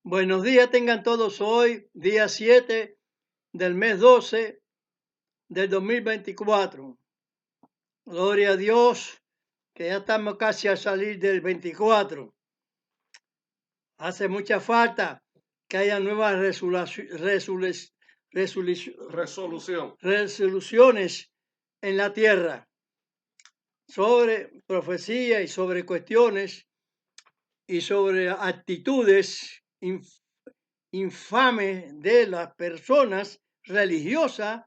Buenos días tengan todos hoy, día 7 del mes 12 del 2024. Gloria a Dios, que ya estamos casi a salir del 24. Hace mucha falta que haya nuevas resoluciones en la tierra sobre profecía y sobre cuestiones y sobre actitudes infames de las personas religiosas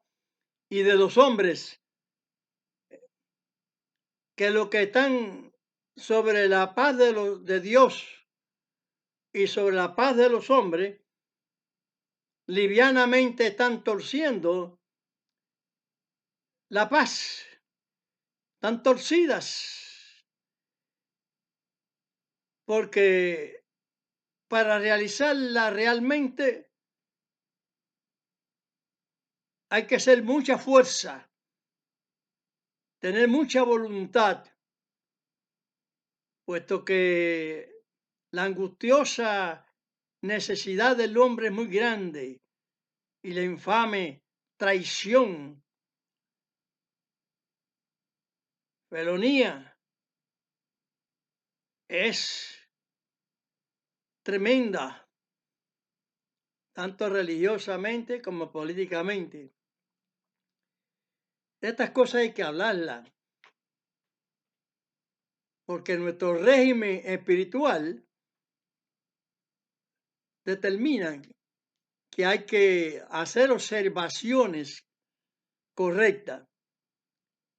y de los hombres, que lo que están sobre la paz de Dios y sobre la paz de los hombres, livianamente están torciendo la paz, están torcidas, porque para realizarla realmente hay que ser mucha fuerza, tener mucha voluntad, puesto que la angustiosa necesidad del hombre es muy grande y la infame traición, felonía, es tremenda, tanto religiosamente como políticamente. De estas cosas hay que hablarlas, porque nuestro régimen espiritual determina que hay que hacer observaciones correctas.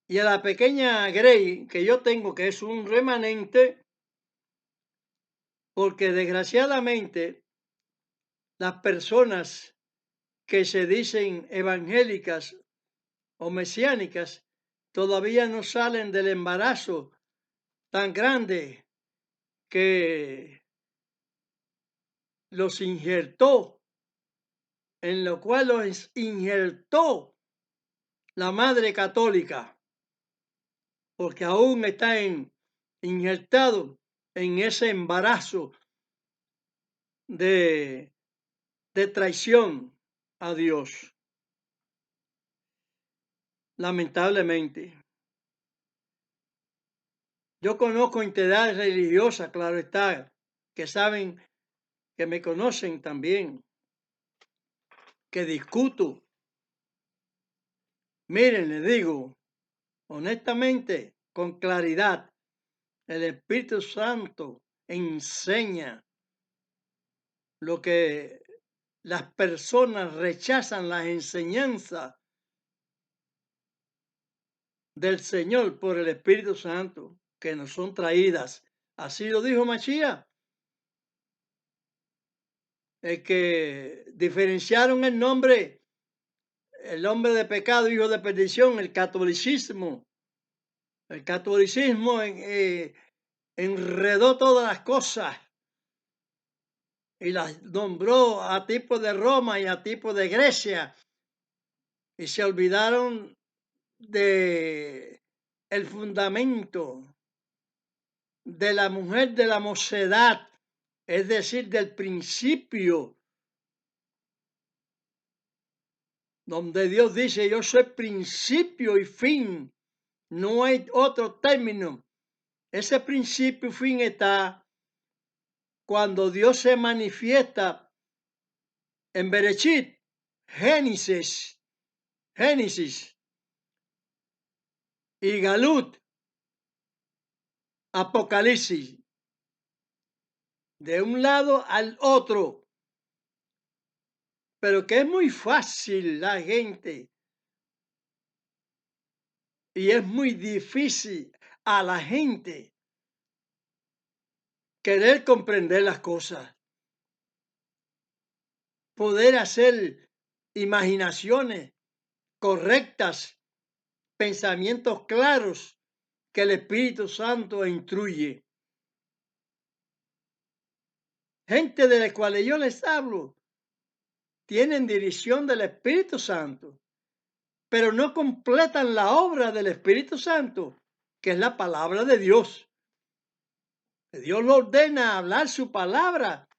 Y a la pequeña Grey que yo tengo, que es un remanente, porque desgraciadamente las personas que se dicen evangélicas o mesiánicas todavía no salen del embarazo tan grande que los injertó, en lo cual los injertó la Madre Católica, porque aún están injertados en ese embarazo de traición a Dios. Lamentablemente. Yo conozco entidades religiosas, claro está, que saben, que me conocen también, que discuto. Miren, les digo, honestamente, con claridad, el Espíritu Santo enseña lo que las personas rechazan, las enseñanzas del Señor por el Espíritu Santo, que nos son traídas. Así lo dijo Machía, el que diferenciaron el nombre de pecado, hijo de perdición, el catolicismo. El catolicismo enredó todas las cosas y las nombró a tipo de Roma y a tipo de Grecia, y se olvidaron de el fundamento de la mujer de la mocedad, es decir, del principio, donde Dios dice: yo soy principio y fin, no hay otro término. Ese principio y fin está cuando Dios se manifiesta en Bereshit, Génesis, y Galut, Apocalipsis, de un lado al otro. Pero que es muy fácil la gente y es muy difícil a la gente querer comprender las cosas, poder hacer imaginaciones correctas, pensamientos claros que el Espíritu Santo instruye. Gente de la cual yo les hablo tienen dirección del Espíritu Santo, pero no completan la obra del Espíritu Santo, que es la palabra de Dios. Dios lo ordena hablar su palabra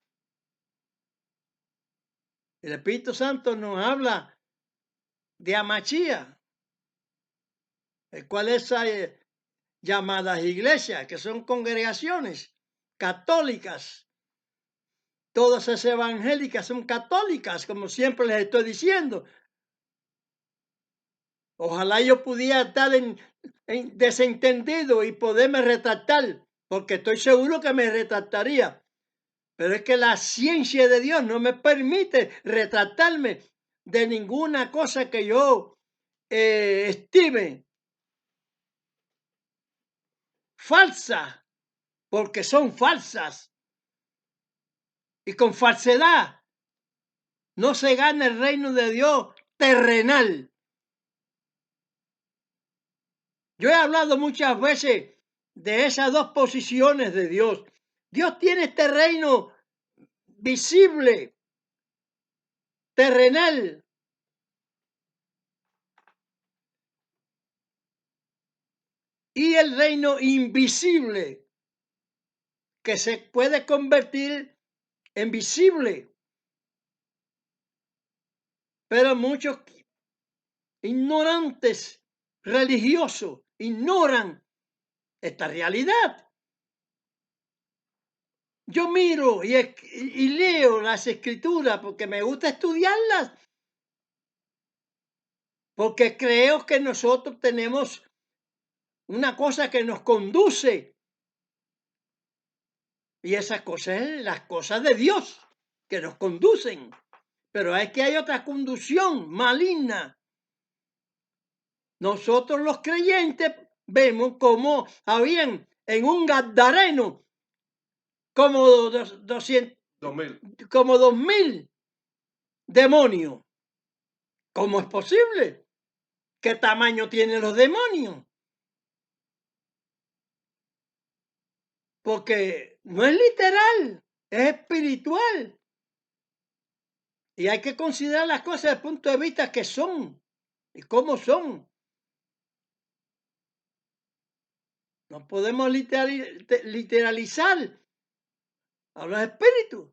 El Espíritu Santo nos habla de Amachía, el cual es llamadas iglesias, que son congregaciones católicas. Todas esas evangélicas son católicas, como siempre les estoy diciendo. Ojalá yo pudiera estar en desentendido y poderme retractar, porque estoy seguro que me retractaría. Pero es que la ciencia de Dios no me permite retractarme de ninguna cosa que yo estime falsa, porque son falsas. Y con falsedad no se gana el reino de Dios terrenal. Yo he hablado muchas veces de esas dos posiciones de Dios. Dios tiene este reino visible, terrenal, y el reino invisible, que se puede convertir en visible. Pero muchos ignorantes religiosos ignoran esta realidad. Yo miro y leo las escrituras porque me gusta estudiarlas, porque creo que nosotros tenemos una cosa que nos conduce, y esa cosa es las cosas de Dios que nos conducen. Pero es que hay otra conducción maligna. Nosotros los creyentes vemos como habían en un gadareno como 2000 demonios. ¿Cómo es posible? ¿Qué tamaño tienen los demonios? Porque no es literal, es espiritual. Y hay que considerar las cosas desde el punto de vista que son y cómo son. No podemos literalizar a los espíritus.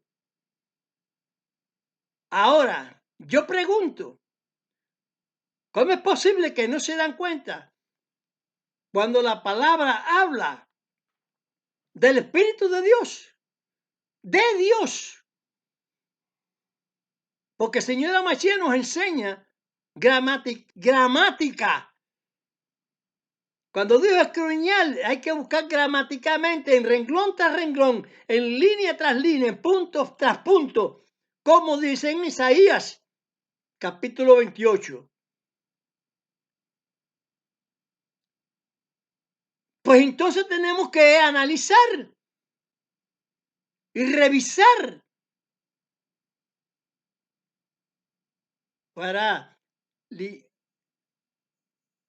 Ahora, yo pregunto, ¿cómo es posible que no se dan cuenta cuando la palabra habla del Espíritu de Dios? De Dios. Porque el Señor Amachía nos enseña gramática. Cuando digo escudriñar, hay que buscar gramaticalmente, en renglón tras renglón, en línea tras línea, en punto tras punto, como dice en Isaías, capítulo 28. Pues entonces tenemos que analizar y revisar para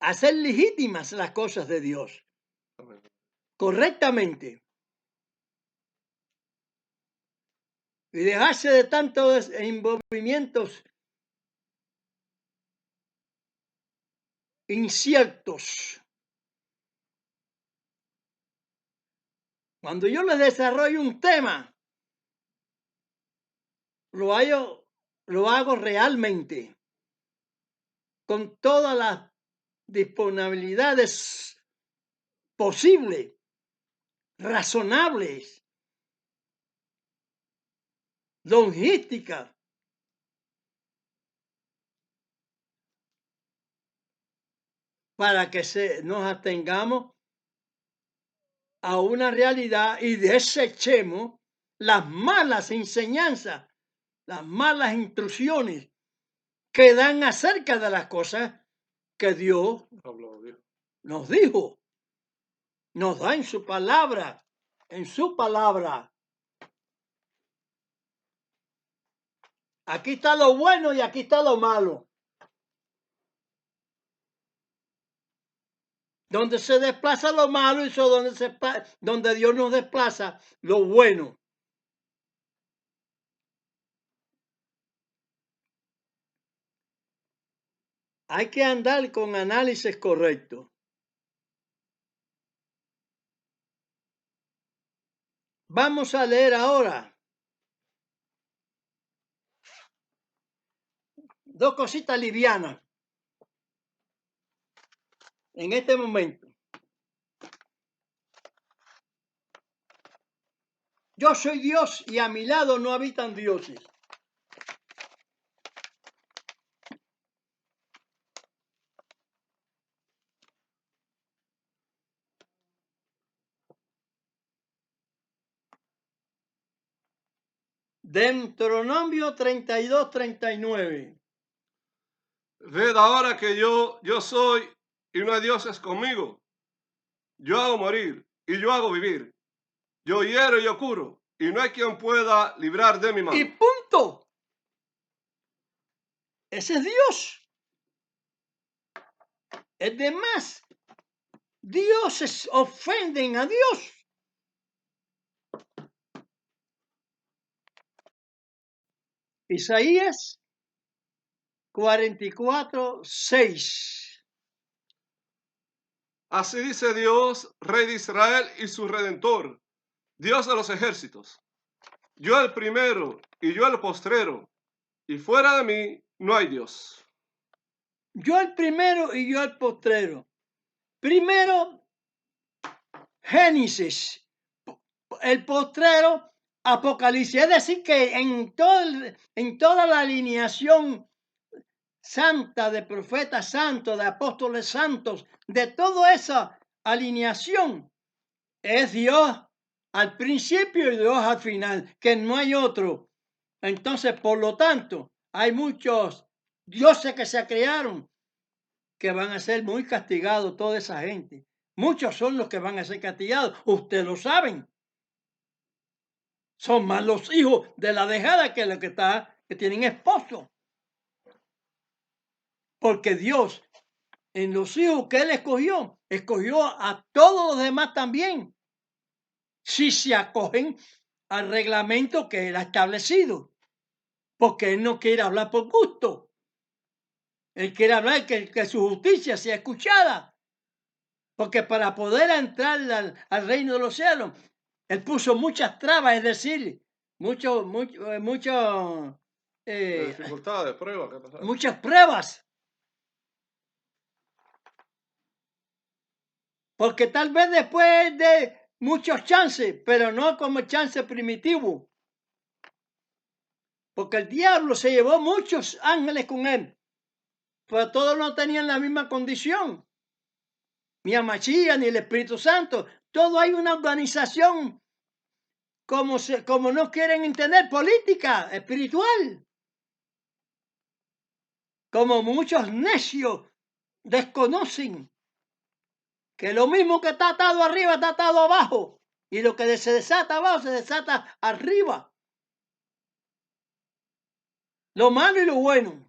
hacer legítimas las cosas de Dios correctamente y dejarse de tantos envolvimientos inciertos. Cuando yo les desarrollo un tema, lo hago realmente, con todas las disponibilidades posibles, razonables, logísticas, para que nos atengamos a una realidad y desechemos las malas enseñanzas, las malas instrucciones que dan acerca de las cosas que Dios nos dijo, nos da en su palabra, en su palabra. Aquí está lo bueno y aquí está lo malo. Donde se desplaza lo malo y eso donde Dios nos desplaza lo bueno. Hay que andar con análisis correcto. Vamos a leer ahora dos cositas livianas en este momento. Yo soy Dios y a mi lado no habitan dioses. Deuteronomio 32-39. Ved ahora que yo soy y no hay dioses conmigo. Yo hago morir y yo hago vivir. Yo hiero y yo curo y no hay quien pueda librar de mi mano. Y punto. Ese es Dios. Es demás. Dioses ofenden a Dios. Isaías 44:6. Así dice Dios, Rey de Israel y su Redentor, Dios de los ejércitos. Yo el primero y yo el postrero, y fuera de mí no hay Dios. Yo el primero y yo el postrero. Primero, Génesis. El postrero, Apocalipsis. Es decir, que en toda la alineación santa de profetas santos, de apóstoles santos, de toda esa alineación, es Dios al principio y Dios al final, que no hay otro. Entonces, por lo tanto, hay muchos dioses que se crearon que van a ser muy castigados, toda esa gente. Muchos son los que van a ser castigados, ustedes lo saben. Son más los hijos de la dejada que los que tienen esposo. Porque Dios, en los hijos que Él escogió a todos los demás también. Si se acogen al reglamento que Él ha establecido. Porque Él no quiere hablar por gusto. Él quiere hablar que su justicia sea escuchada. Porque para poder entrar al reino de los cielos, Él puso muchas trabas, es decir, Dificultades, pruebas. muchas pruebas. Porque tal vez después de muchos chances, pero no como chance primitivo. Porque el diablo se llevó muchos ángeles con él, pero todos no tenían la misma condición. Ni a Machía, ni el Espíritu Santo. Todo hay una organización, como no quieren entender, política, espiritual. Como muchos necios desconocen que lo mismo que está atado arriba está atado abajo. Y lo que se desata abajo se desata arriba. Lo malo y lo bueno.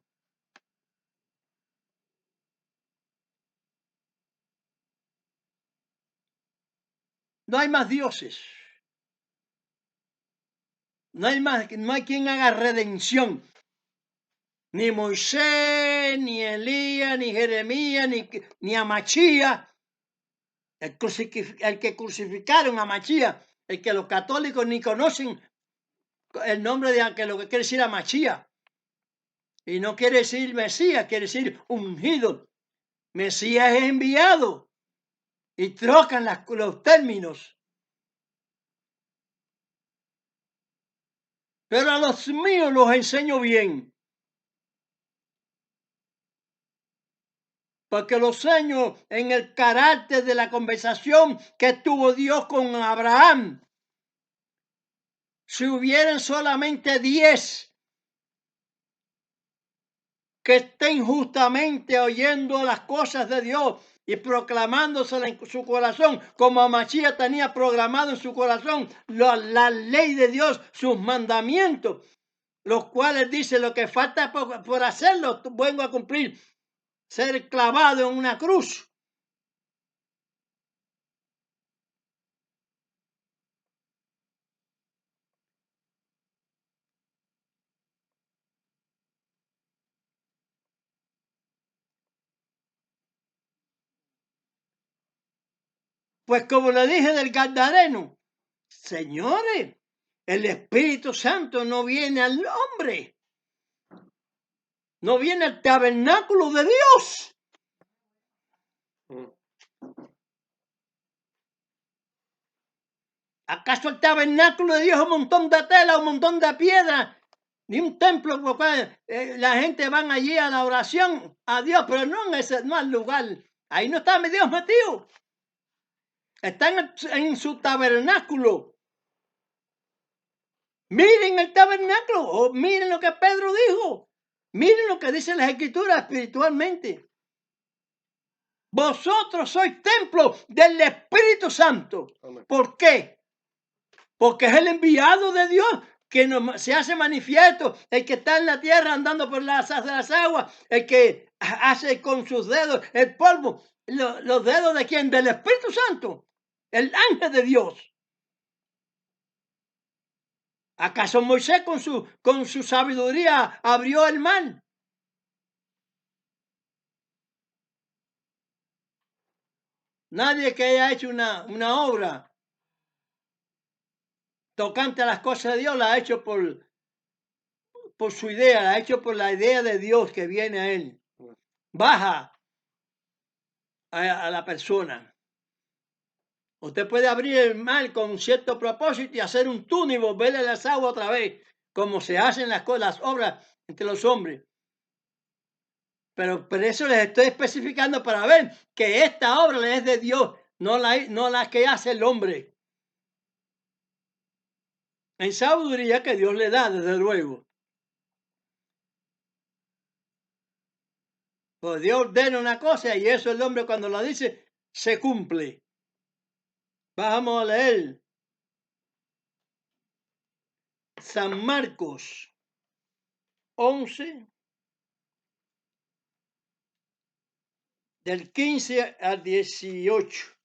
No hay más dioses. No hay quien haga redención. Ni Moisés, ni Elías, ni Jeremías, ni a Machía. El que crucificaron a Machía. El que los católicos ni conocen el nombre de lo que quiere decir a Machía. Y no quiere decir Mesías, quiere decir ungido. Mesías es enviado. Y trocan los términos. Pero a los míos los enseño bien. Porque los enseño en el carácter de la conversación que tuvo Dios con Abraham. Si hubieran solamente 10 que estén justamente oyendo las cosas de Dios y proclamándoselas en su corazón, como Machía tenía programado en su corazón la ley de Dios, sus mandamientos, los cuales dice lo que falta por hacerlo, vengo a cumplir, ser clavado en una cruz. Pues como le dije del Gadareno, señores, el Espíritu Santo no viene al hombre. no viene al tabernáculo de Dios. ¿Acaso el tabernáculo de Dios es un montón de tela, un montón de piedra? Ni un templo por cual la gente van allí a la oración a Dios, pero no en ese no al lugar. Ahí no está Dios metido. Está en su tabernáculo. Miren el tabernáculo, o miren lo que Pedro dijo. Miren lo que dicen las escrituras espiritualmente. Vosotros sois templo del Espíritu Santo. Amén. ¿Por qué? Porque es el enviado de Dios que se hace manifiesto, el que está en la tierra andando por las aguas, el que hace con sus dedos el polvo. ¿Los dedos de quién? Del Espíritu Santo, el ángel de Dios. ¿Acaso Moisés con su sabiduría abrió el mar? Nadie que haya hecho una obra tocante a las cosas de Dios la ha hecho por su idea, la ha hecho por la idea de Dios que viene a él. Baja a la persona. Usted puede abrir el mar con cierto propósito y hacer un túnel y volverle las aguas otra vez, como se hacen las obras entre los hombres. Pero eso les estoy especificando para ver que esta obra es de Dios, no la que hace el hombre. En sabiduría que Dios le da, desde luego. Pues Dios ordena una cosa y eso el hombre cuando lo dice se cumple. Vamos a leer San Marcos 11, del 15 al 18.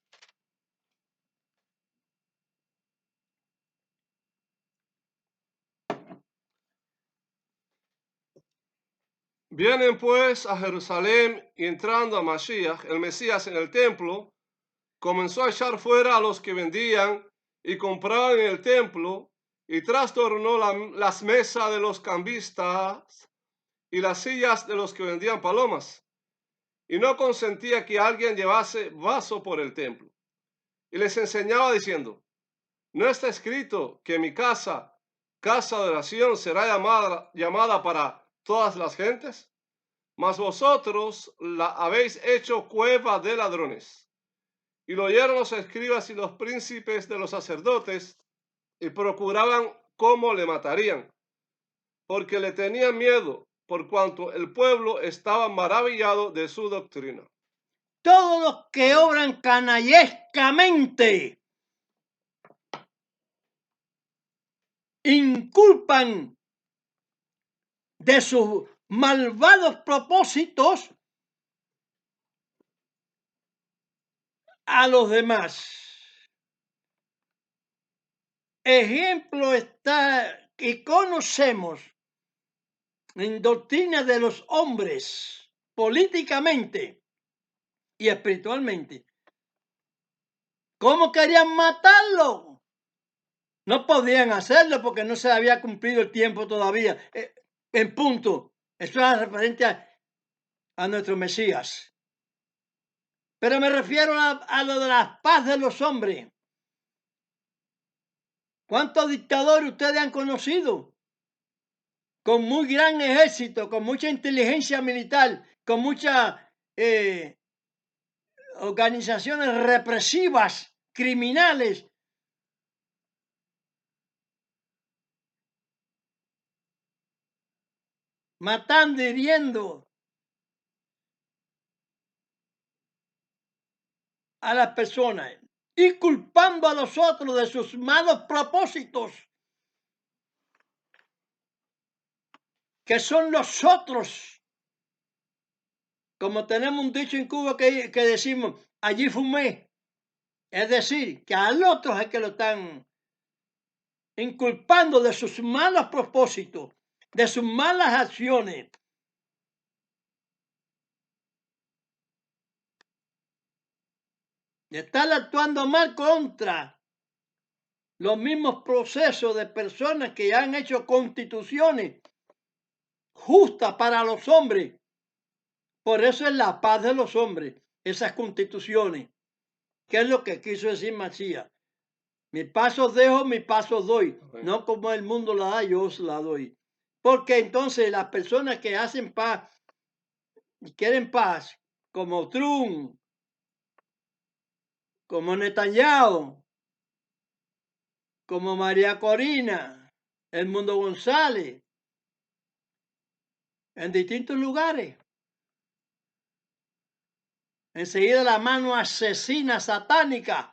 Vienen pues a Jerusalén y entrando a Mashiach, el Mesías, en el templo, comenzó a echar fuera a los que vendían y compraban en el templo y trastornó las mesas de los cambistas y las sillas de los que vendían palomas. Y no consentía que alguien llevase vaso por el templo. Y les enseñaba diciendo, ¿no está escrito que mi casa, casa de oración, será llamada para todas las gentes? Mas vosotros la habéis hecho cueva de ladrones. Y lo oyeron los escribas y los príncipes de los sacerdotes y procuraban cómo le matarían, porque le tenían miedo, por cuanto el pueblo estaba maravillado de su doctrina. Todos los que obran canallescamente inculpan de sus malvados propósitos a los demás. Ejemplo está y conocemos en doctrina de los hombres, políticamente y espiritualmente. ¿Cómo querían matarlo? No podían hacerlo porque no se había cumplido el tiempo todavía. En punto. Eso es referente a nuestro Mesías. Pero me refiero a lo de la paz de los hombres. ¿Cuántos dictadores ustedes han conocido? Con muy gran ejército, con mucha inteligencia militar, con muchas organizaciones represivas, criminales. Matando, hiriendo a las personas y culpando a los otros de sus malos propósitos, que son los otros. Como tenemos un dicho en Cuba que decimos, allí fumé. Es decir, que al otro es el que lo están inculpando de sus malos propósitos, de sus malas acciones. De estar actuando mal contra los mismos procesos de personas que han hecho constituciones justa para los hombres. Por eso es la paz de los hombres, esas constituciones. ¿Qué es lo que quiso decir Masías? Mi paso dejo, mi paso doy. No como el mundo la da, yo os la doy. Porque entonces las personas que hacen paz y quieren paz, como Trump, como Netanyahu, como María Corina, el Mundo González, en distintos lugares. Enseguida la mano asesina satánica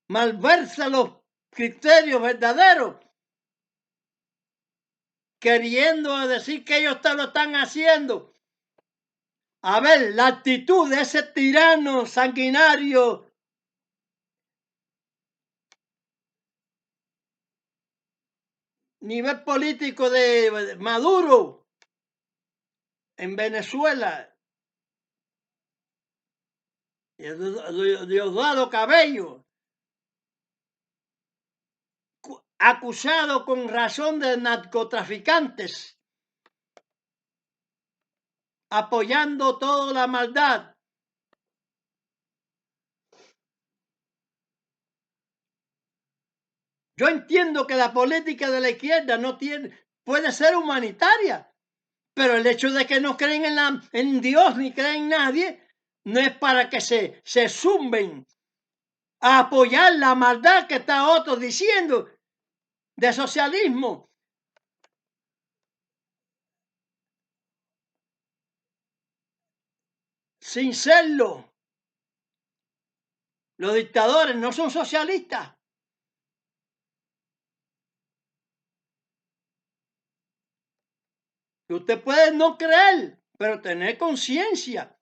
malversa los criterios verdaderos, queriendo decir que ellos lo están haciendo. A ver, la actitud de ese tirano sanguinario nivel político de Maduro en Venezuela, Diosdado Cabello, acusado con razón de narcotraficantes, apoyando toda la maldad. Yo entiendo que la política de la izquierda puede ser humanitaria, pero el hecho de que no creen en Dios ni creen en nadie no es para que se zumben a apoyar la maldad que está otro diciendo de socialismo. Sin serlo. Los dictadores no son socialistas. Usted puede no creer, pero tener conciencia.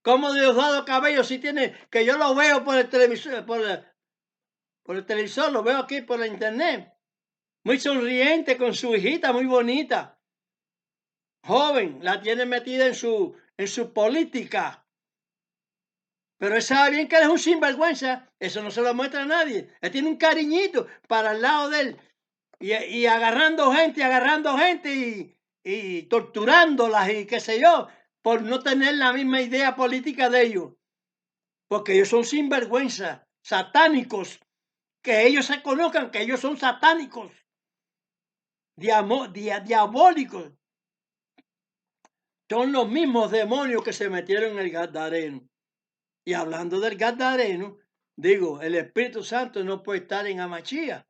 Como Diosdado Cabello sí tiene, que yo lo veo por el televisor, por el televisor, lo veo aquí por la internet. Muy sonriente con su hijita, muy bonita. Joven, la tiene metida en su política. Pero él sabe bien que él es un sinvergüenza. Eso no se lo muestra a nadie. Él tiene un cariñito para el lado de él. Y agarrando gente y torturándolas y qué sé yo, por no tener la misma idea política de ellos. Porque ellos son sinvergüenza, satánicos. Que ellos se conozcan que ellos son satánicos, diabólicos. Son los mismos demonios que se metieron en el Gadareno. Y hablando del Gadareno, digo, el Espíritu Santo no puede estar en Amachía.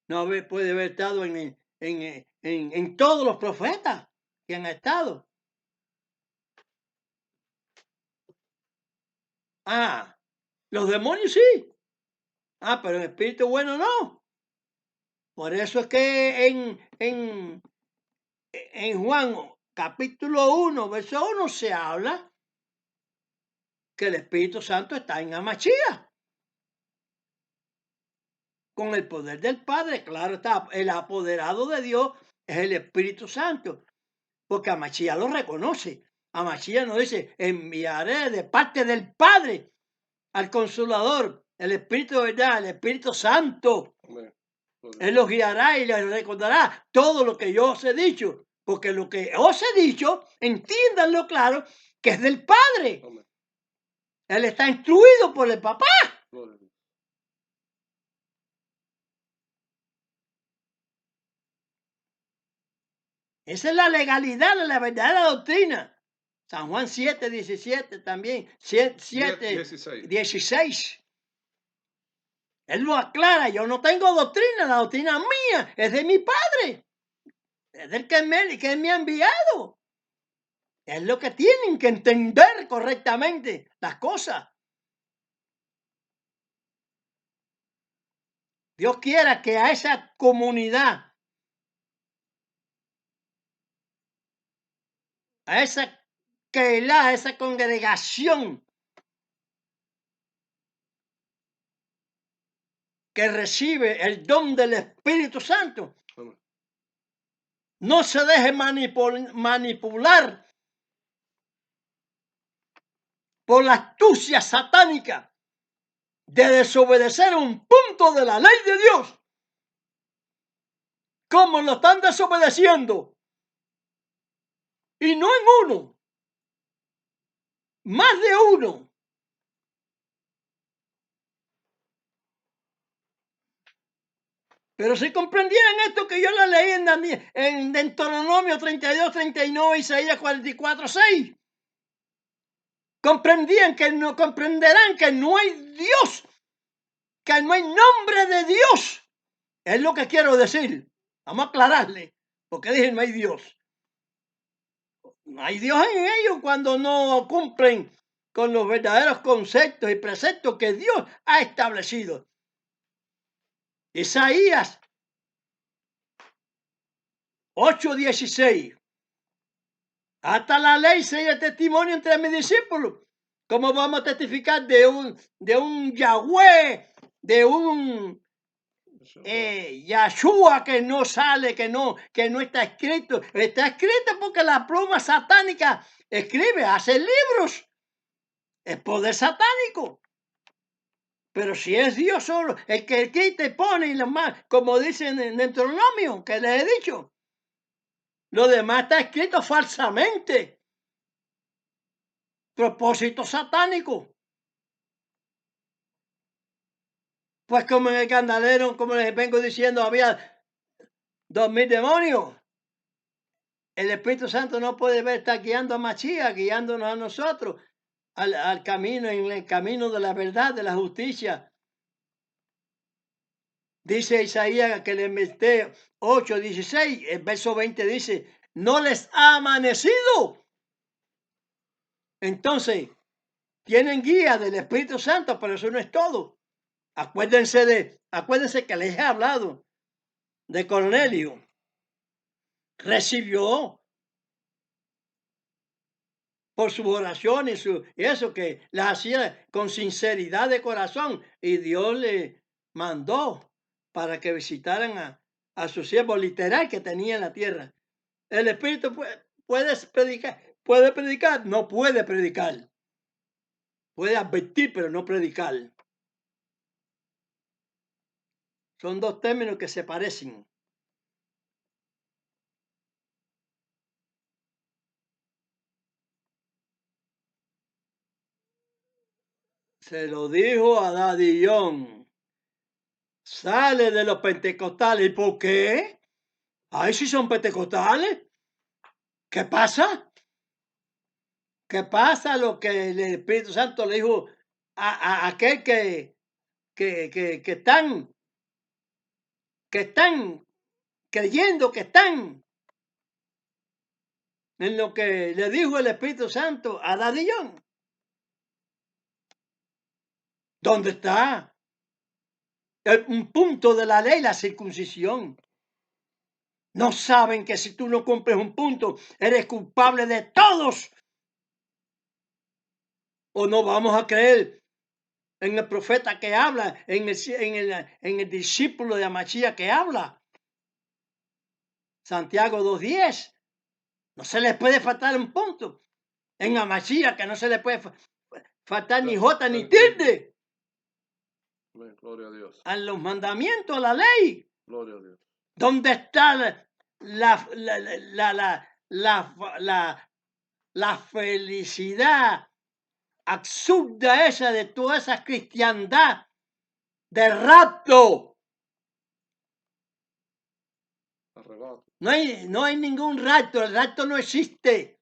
No puede haber estado en todos los profetas que han estado. Ah, los demonios sí. Ah, pero el espíritu bueno no. Por eso es que en Juan capítulo 1, verso 1 se habla que el Espíritu Santo está en Amachía. Con el poder del Padre, claro está, el apoderado de Dios es el Espíritu Santo. Porque Amachía lo reconoce. Amachía no dice, enviaré de parte del Padre al Consolador, el Espíritu de verdad, el Espíritu Santo. Amén. Él los guiará y les recordará todo lo que yo os he dicho. Porque lo que os he dicho, entiéndanlo claro, que es del Padre. Amén. Él está instruido por el papá. Esa es la legalidad de la verdadera doctrina. San Juan 7, 17 también. 7, 16. Él lo aclara. Yo no tengo doctrina. La doctrina mía es de mi Padre. Es del que Él me ha enviado. Es lo que tienen que entender correctamente las cosas. Dios quiera que a esa comunidad, a esa Keilah, a esa congregación que recibe el don del Espíritu Santo, no se deje manipular por la astucia satánica de desobedecer un punto de la ley de Dios. cómo lo están desobedeciendo. Y no en uno, más de uno. Pero si comprendieran esto que yo lo leí en Deuteronomio 32, 39, Isaías 44, 6, comprenderán que no hay Dios, que no hay nombre de Dios. Es lo que quiero decir. Vamos a aclararle, porque dije no hay Dios. No hay Dios en ellos cuando no cumplen con los verdaderos conceptos y preceptos que Dios ha establecido. Isaías 8:16. Hasta la ley sea testimonio entre mis discípulos. ¿Cómo vamos a testificar de un Yahweh, de un Yahshua que no sale, que no está escrito? Está escrito porque la pluma satánica escribe, hace libros. Es poder satánico. Pero si es Dios solo, el que quita y pone y lo más, como dicen en Deuteronomio, que les he dicho. Lo demás está escrito falsamente. Propósito satánico. Pues como en el Candelero, como les vengo diciendo, había 2000 demonios. El Espíritu Santo no puede estar guiando a Machía, guiándonos a nosotros al camino, en el camino de la verdad, de la justicia. Dice Isaías que le mete 8:16, el verso 20 dice, no les ha amanecido. Entonces, tienen guía del Espíritu Santo, pero eso no es todo. Acuérdense que les he hablado de Cornelio. Recibió por sus oraciones y eso que las hacía con sinceridad de corazón, y Dios le mandó para que visitaran a su siervo literal que tenía en la tierra. El Espíritu puede predicar, no puede predicar. Puede advertir, pero no predicar. Son dos términos que se parecen. Se lo dijo a Daddy John. Sale de los pentecostales. ¿Y por qué? Ay, si son pentecostales. ¿Qué pasa? ¿Qué pasa? Lo que el Espíritu Santo le dijo a aquel que están creyendo, que están en lo que le dijo el Espíritu Santo a Daddy John. ¿Dónde está? Un punto de la ley, la circuncisión. No saben que si tú no cumples un punto, eres culpable de todos. ¿O no vamos a creer en el profeta que habla, en el discípulo de Amachía que habla? Santiago 2:10. No se les puede faltar un punto. En Amachía que no se le puede faltar ni jota ni tilde. Gloria a Dios. A los mandamientos, a la ley. Gloria a Dios. ¿Dónde está la felicidad absurda esa de toda esa cristiandad de rapto? Arrebato. No hay ningún rapto, el rapto no existe.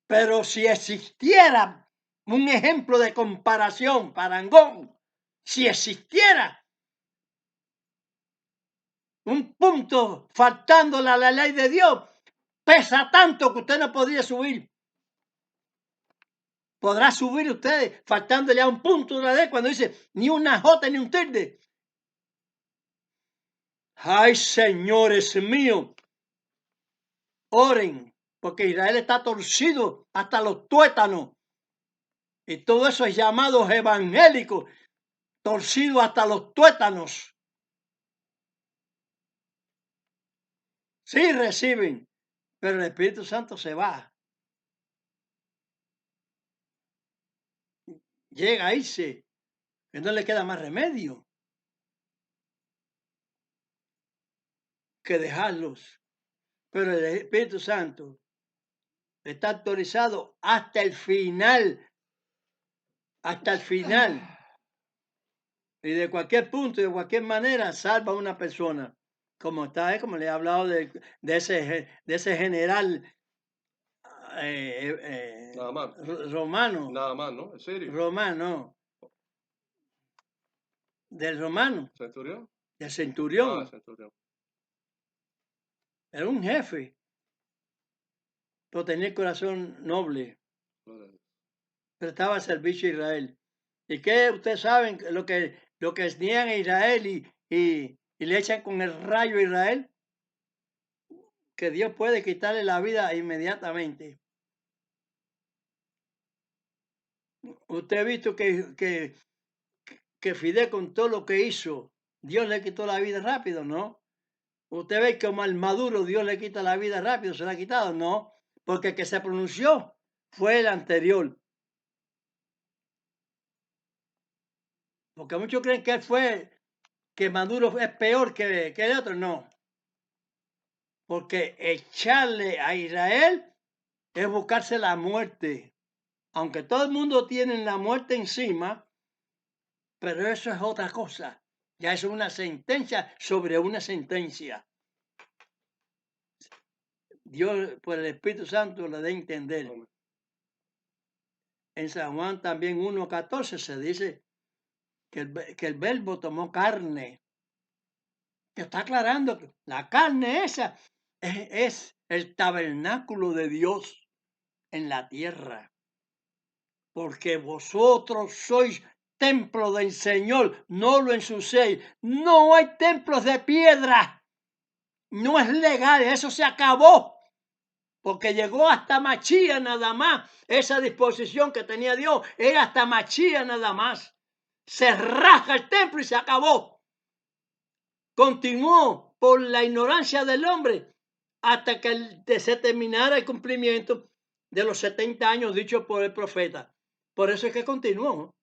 Pero si existiera un ejemplo de comparación, parangón, si existiera un punto faltándole a la ley de Dios, pesa tanto que usted no podría subir. Podrá subir usted faltándole a un punto de la ley cuando dice ni una jota ni un tilde. Ay, señores míos, oren, porque Israel está torcido hasta los tuétanos. Y todo eso es llamados evangélicos, torcido hasta los tuétanos. Sí reciben, pero el Espíritu Santo se va. Llega a irse, que no le queda más remedio. que dejarlos. Pero el Espíritu Santo está autorizado hasta el final. Hasta el final. Y de cualquier punto, de cualquier manera, salva a una persona. Como está, como le he hablado de ese general Nada más. romano. Nada más, ¿no? ¿En serio? Romano. Del romano. ¿Centurión? Del Ah, centurión. centurión. Era un jefe. Pero tenía el corazón noble. Prestaba servicio a Israel. ¿Y qué ustedes saben lo que niegan a Israel y le echan con el rayo a Israel? Que Dios puede quitarle la vida inmediatamente. Usted ha visto que Fidel, con todo lo que hizo, Dios le quitó la vida rápido, ¿no? Usted ve que al Maduro Dios le quita la vida rápido, se la ha quitado, ¿no? Porque el que se pronunció fue el anterior. Porque muchos creen que él que Maduro es peor que el otro, no. Porque echarle a Israel es buscarse la muerte. Aunque todo el mundo tiene la muerte encima, pero eso es otra cosa. Ya es una sentencia sobre una sentencia. Dios, por el Espíritu Santo, le da a entender. Amén. En San Juan también 1:14 se dice que el verbo tomó carne. Que está aclarando que la carne esa es el tabernáculo de Dios en la tierra. Porque vosotros sois templo del Señor, no lo ensuciéis. No hay templos de piedra. No es legal, eso se acabó. Porque llegó hasta Machía nada más. Esa disposición que tenía Dios era hasta Machía nada más. Se rasga el templo y se acabó. Continuó por la ignorancia del hombre hasta que se terminara el cumplimiento de los 70 años dichos por el profeta. Por eso es que continuó.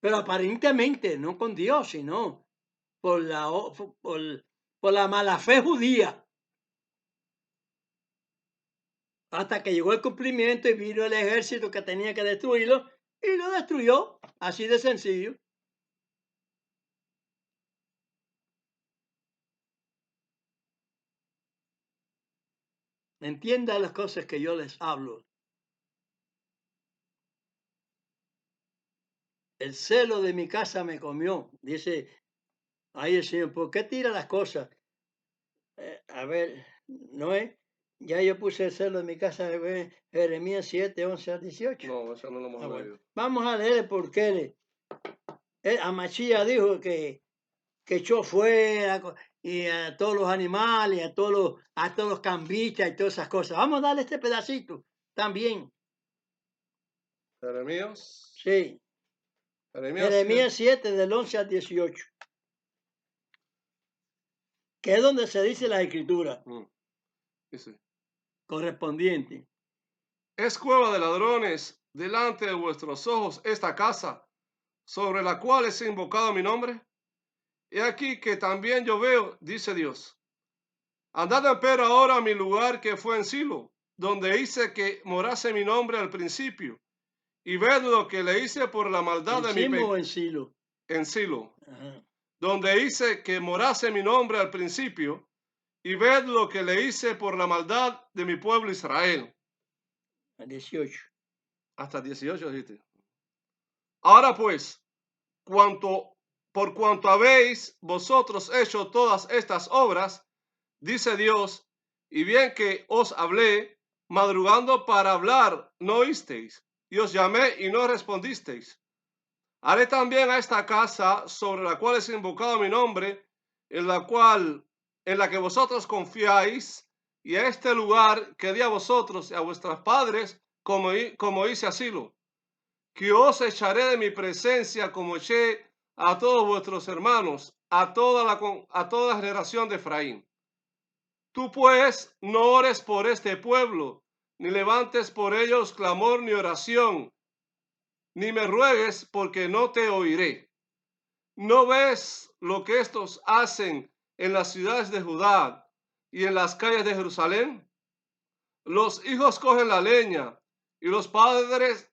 Pero aparentemente no con Dios, sino por la mala fe judía. Hasta que llegó el cumplimiento y vino el ejército que tenía que destruirlo y lo destruyó. Así de sencillo. Entienda las cosas que yo les hablo. El celo de mi casa me comió, dice ahí el Señor. ¿Por qué tira las cosas? A ver, Noé, ya yo puse el celo de mi casa, Jeremías 7, 11 al 18. No, eso no lo hemos leído. Vamos a leer por qué. Amachía dijo que echó fuera y a todos los animales, a todos los cambistas y todas esas cosas. Vamos a darle este pedacito también. Jeremías. Sí. Jeremías 7, del 11 al 18. Que es donde se dice la escritura. Dice. Correspondiente. Es cueva de ladrones delante de vuestros ojos esta casa, sobre la cual es invocado mi nombre. He aquí que también yo veo, dice Dios. Andad empero ahora a mi lugar que fue en Silo, donde hice que morase mi nombre al principio, y ved lo que le hice por la maldad de mi pecado. En Silo. En Silo, Ajá. donde hice que morase mi nombre al principio, y ved lo que le hice por la maldad de mi pueblo Israel. 18. Hasta 18 dijiste. Ahora pues, por cuanto habéis vosotros hecho todas estas obras, dice Dios, y bien que os hablé, madrugando para hablar, no oísteis, y os llamé y no respondisteis. Haré también a esta casa sobre la cual es invocado mi nombre, en la que vosotros confiáis, y a este lugar que di a vosotros y a vuestros padres, como hice a Silo, que os echaré de mi presencia como eché a todos vuestros hermanos, a toda la generación de Efraín. Tú pues no ores por este pueblo, ni levantes por ellos clamor ni oración, ni me ruegues porque no te oiré. ¿No ves lo que estos hacen en las ciudades de Judá y en las calles de Jerusalén? Los hijos cogen la leña y los padres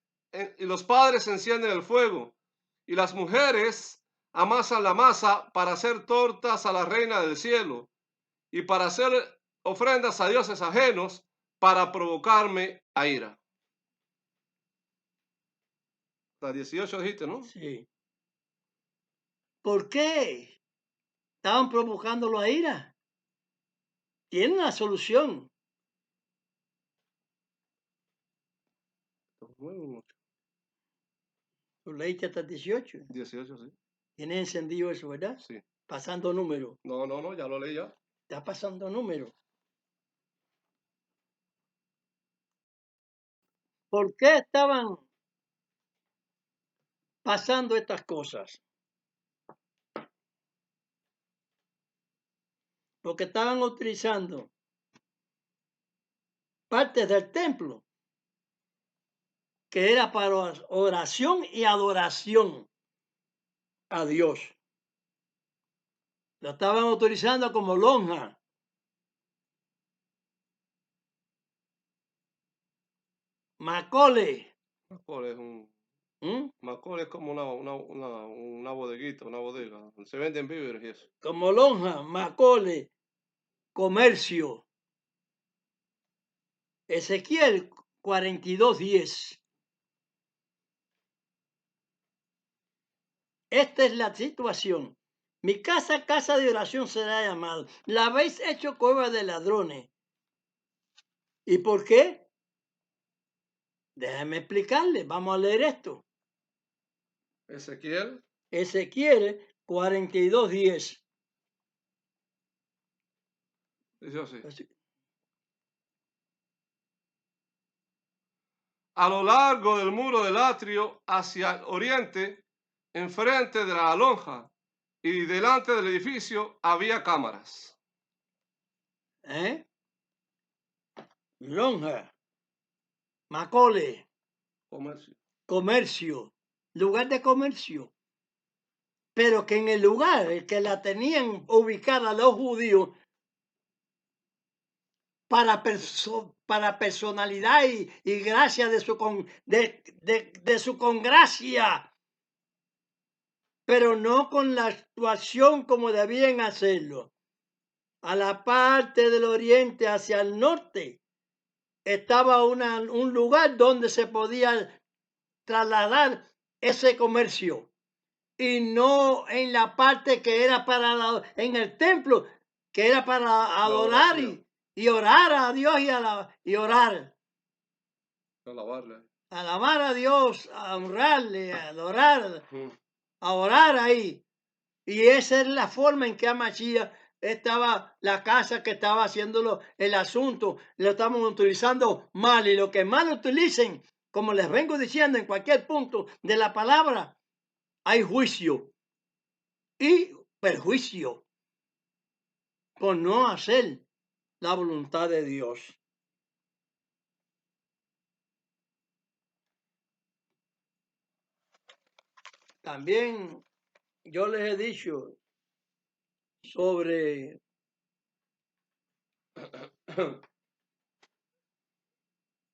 encienden el fuego y las mujeres amasan la masa para hacer tortas a la reina del cielo y para hacer ofrendas a dioses ajenos para provocarme a ira. Hasta 18 dijiste, ¿no? Sí. ¿Por qué estaban provocándolo a ira? Tienen la solución. Tú leíste hasta 18. 18, sí. Tienes encendido eso, ¿verdad? Sí. Pasando número. No, ya lo leí ya. Está pasando número. ¿Por qué estaban pasando estas cosas? Porque estaban utilizando partes del templo que era para oración y adoración a Dios. Lo estaban utilizando como lonja. Macole. Macole es un... ¿Mm? Macole es como una bodeguita, una bodega. Se venden víveres y eso. Como lonja, macole, comercio. Ezequiel 42:10. Esta es la situación. Mi casa, casa de oración será llamada. La habéis hecho cueva de ladrones. ¿Y por qué? Déjame explicarle. Vamos a leer esto. Ezequiel. Ezequiel 42:10. Dice así. Así. A lo largo del muro del atrio hacia el oriente, enfrente de la lonja y delante del edificio había cámaras. ¿Eh? Lonja, macole, Comercio. comercio, lugar de comercio. Pero que en el lugar que la tenían ubicada los judíos para personalidad y gracia de su congracia, pero no con la actuación como debían hacerlo. A la parte del oriente hacia el norte estaba un lugar donde se podía trasladar ese comercio y no en la parte que era en el templo, que era para adorar y orar a Dios y orar. Alabarle. Alabar a Dios, a honrarle, a adorar, a orar ahí. Y esa es la forma en que Amachía estaba, la casa que estaba haciéndolo, el asunto, lo estamos utilizando mal. Y lo que mal utilicen, como les vengo diciendo en cualquier punto de la palabra, hay juicio y perjuicio por no hacer la voluntad de Dios. También yo les he dicho sobre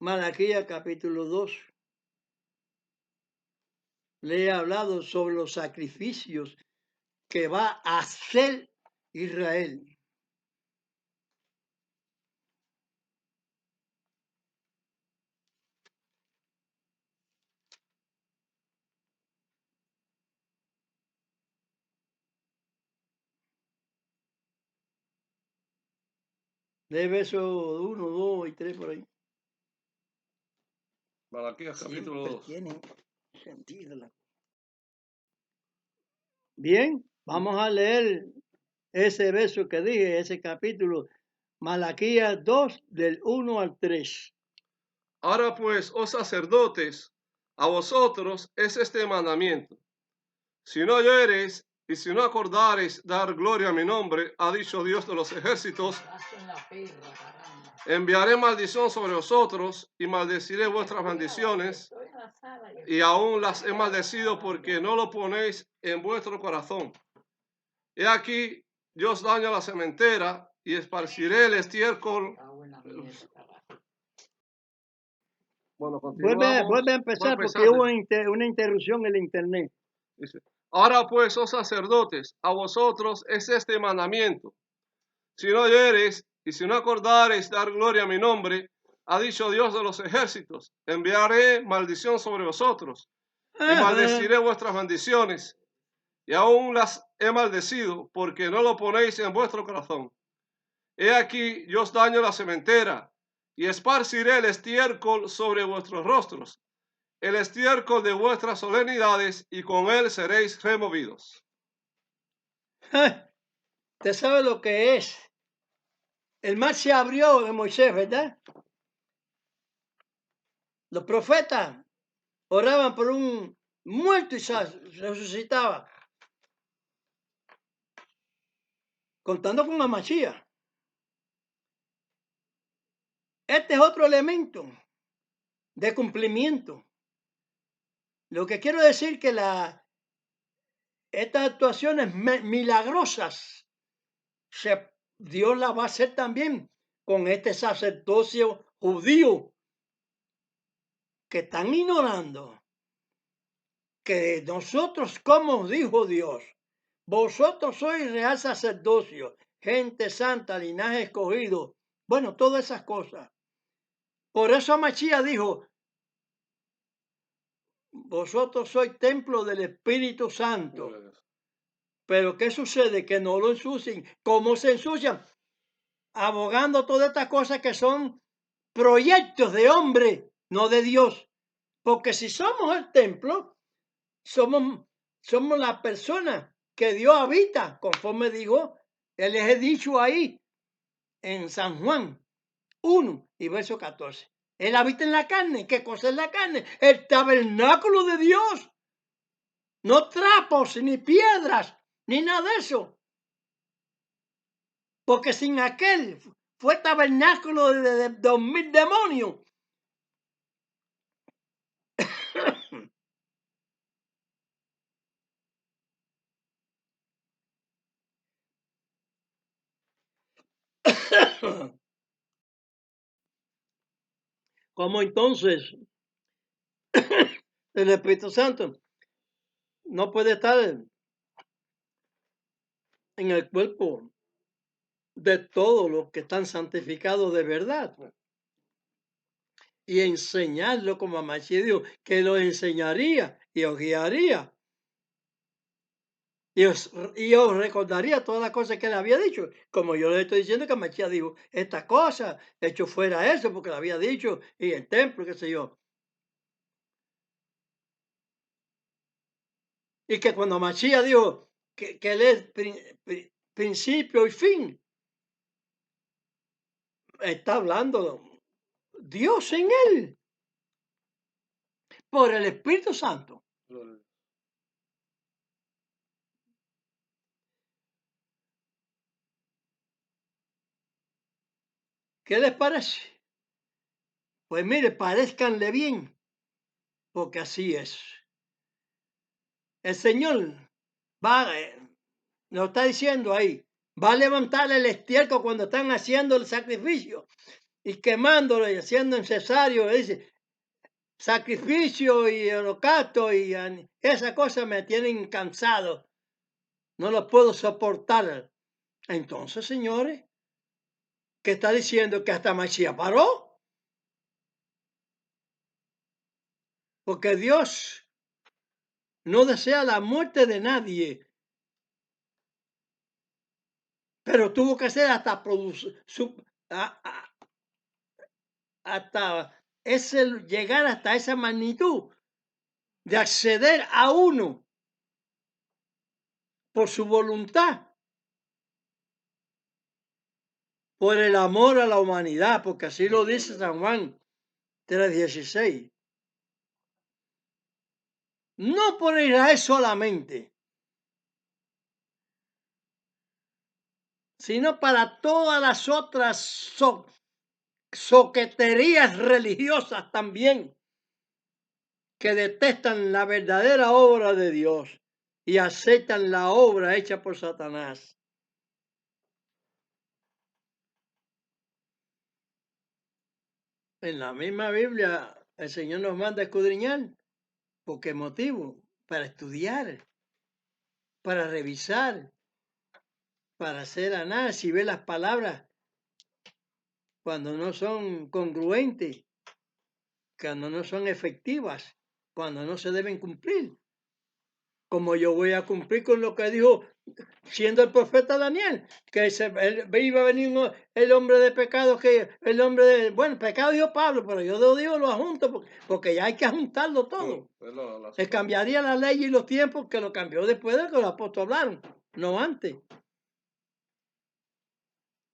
Malaquías capítulo 2. Le he hablado sobre los sacrificios que va a hacer Israel. De verso 1, 2 y 3 por ahí. Malaquías capítulo Siempre 2. tienen sentido. Bien, vamos a leer ese verso que dije, ese capítulo, Malaquías 2, del 1 al 3. Ahora pues, oh sacerdotes, a vosotros es este mandamiento. Si no oyereis y si no acordareis dar gloria a mi nombre, ha dicho Dios de los ejércitos, enviaré maldición sobre vosotros y maldeciré vuestras bendiciones, y aún las he maldecido porque no lo ponéis en vuestro corazón. He aquí, yo os daño la sementera y esparciré el estiércol. Bueno, continuamos. Vuelve a Voy a empezar porque empezar. hubo una interrupción en el internet. Dice, ahora pues, oh sacerdotes, a vosotros es este mandamiento. Si no oyereis y si no acordareis dar gloria a mi nombre, ha dicho Dios de los ejércitos, enviaré maldición sobre vosotros y maldeciré vuestras bendiciones. Y aún las he maldecido porque no lo ponéis en vuestro corazón. He aquí, yo os daño la sementera y esparciré el estiércol sobre vuestros rostros, el estiércol de vuestras solemnidades, y con él seréis removidos. Usted sabe lo que es. El mar se abrió de Moisés, ¿verdad? Los profetas oraban por un muerto y se resucitaba. Contando con la Mashiach. Este es otro elemento de cumplimiento. Lo que quiero decir que estas actuaciones milagrosas Dios las va a hacer también con este sacerdocio judío que están ignorando que nosotros, como dijo Dios, vosotros sois real sacerdocio, gente santa, linaje escogido, bueno, todas esas cosas. Por eso Machía dijo, vosotros sois templo del Espíritu Santo. Pero ¿qué sucede? Que no lo ensucien. ¿Cómo se ensucian? Abogando todas estas cosas que son proyectos de hombre, no de Dios. Porque si somos el templo, somos la persona que Dios habita, conforme dijo, Él les he dicho ahí en San Juan 1 y verso 14. Él habita en la carne. ¿Qué cosa es la carne? El tabernáculo de Dios. No trapos, ni piedras, ni nada de eso. Porque sin aquel fue tabernáculo de 2000 demonios. ¿Cómo entonces el Espíritu Santo no puede estar en el cuerpo de todos los que están santificados de verdad? Y enseñarlo como Amachi dijo, que lo enseñaría y os guiaría. Y os recordaría todas las cosas que él había dicho. Como yo le estoy diciendo que Amachía dijo, esta cosa, hecho fuera eso, porque lo había dicho, y el templo, qué sé yo. Y que cuando Machía dijo que él es principio y fin, está hablando Dios en él, por el Espíritu Santo. ¿Qué les parece? Pues mire, parezcanle bien, porque así es. El Señor va, nos está diciendo ahí, va a levantar el estiércol cuando están haciendo el sacrificio y quemándolo y haciendo necesario, dice, sacrificio y holocausto y esas cosas me tienen cansado, no lo puedo soportar. Entonces, señores, ¿qué está diciendo? Que hasta Mashiach paró. Porque Dios no desea la muerte de nadie, pero tuvo que hacer hasta llegar hasta esa magnitud de acceder a uno por su voluntad, por el amor a la humanidad, porque así lo dice San Juan 3:16. No por Israel solamente, sino para todas las otras soqueterías religiosas también, que detestan la verdadera obra de Dios y aceptan la obra hecha por Satanás. En la misma Biblia, el Señor nos manda a escudriñar. ¿Por qué motivo? Para estudiar, para revisar, para hacer análisis, ver las palabras cuando no son congruentes, cuando no son efectivas, cuando no se deben cumplir. Como yo voy a cumplir con lo que dijo siendo el profeta Daniel, que iba a venir el hombre de pecado, que el hombre de, bueno, pecado dijo Pablo, pero yo digo lo adjunto, porque ya hay que juntarlo todo. Él cambiaría la ley y los tiempos, que lo cambió después de que los apóstoles hablaron, no antes.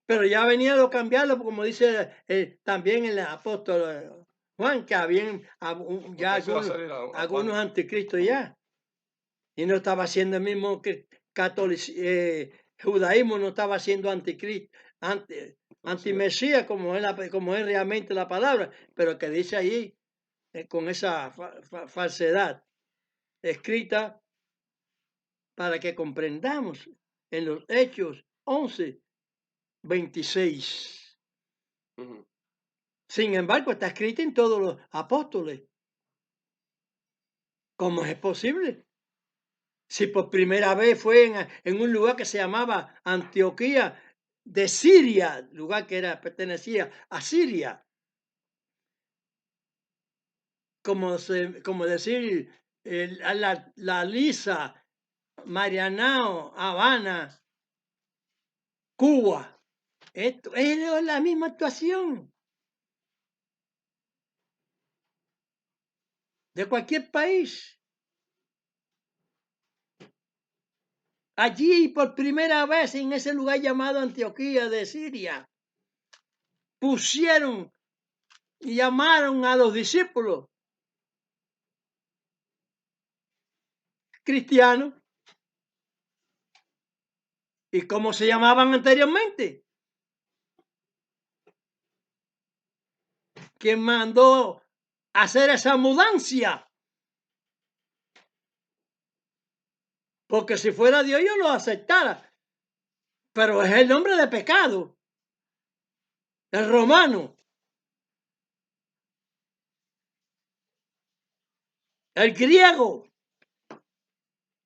Pero ya venía a cambiarlo, como dice también el apóstol Juan, que habían ya algunos anticristos ya. Y no estaba siendo el mismo que judaísmo, no estaba siendo anticristo, antimesías, como es realmente la palabra, pero que dice ahí con esa falsedad escrita para que comprendamos en los Hechos 11:26. Sin embargo, está escrito en todos los apóstoles. ¿Cómo es posible? Si por primera vez fue en un lugar que se llamaba Antioquía de Siria, lugar que pertenecía a Siria. Como decir la Lisa, Marianao, Habana, Cuba. Esto es la misma actuación de cualquier país. Allí, por primera vez, en ese lugar llamado Antioquía de Siria, pusieron y llamaron a los discípulos cristianos. ¿Y cómo se llamaban anteriormente? ¿Quién mandó hacer esa mudanza? Porque si fuera Dios, yo lo aceptara. Pero es el nombre de pecado. El romano. El griego.